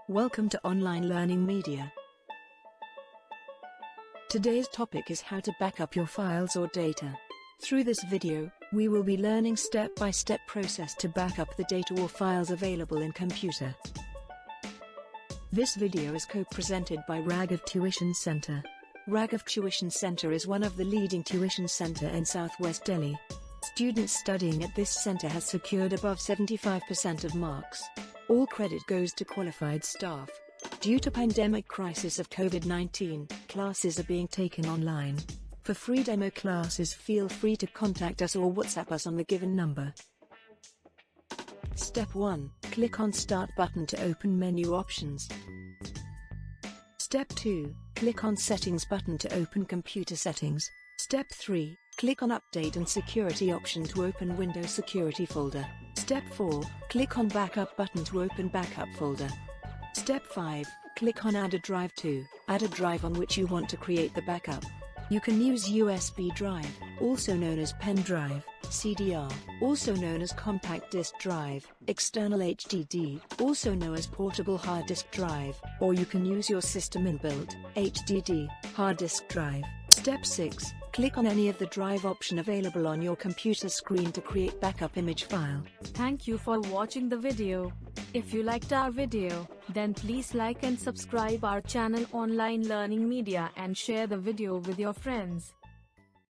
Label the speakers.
Speaker 1: Welcome to Online Learning Media. Today's topic is how to back up your files or data. Through this video, we will be learning step-by-step process to back up the data or files available in computer. This video is co-presented by Raghav Tuition Center. Raghav Tuition Center is one of the leading tuition center in Southwest Delhi. Students studying at this center has secured above 75% of marks. All credit goes to qualified staff. Due to pandemic crisis of COVID-19, classes are being taken online. For free demo classes, feel free to contact us or WhatsApp us on the given number. Step 1. Click on Start button to open menu options. Step 2. Click on Settings button to open computer settings. Step 3. Click on Update and Security option to open Windows Security folder. Step 4. Click on Backup button to open Backup folder. Step 5. Click on Add a drive to add a drive on which you want to create the backup. You can use USB drive, also known as pen drive, CDR, also known as compact disk drive, external HDD, also known as portable hard disk drive, or you can use your system inbuilt HDD hard disk drive. Step 6. Click on any of the drive option available on your computer screen to create backup image file.
Speaker 2: Thank you for watching the video. If you liked our video, then please like and subscribe our channel Online Learning Media and share the video with your friends.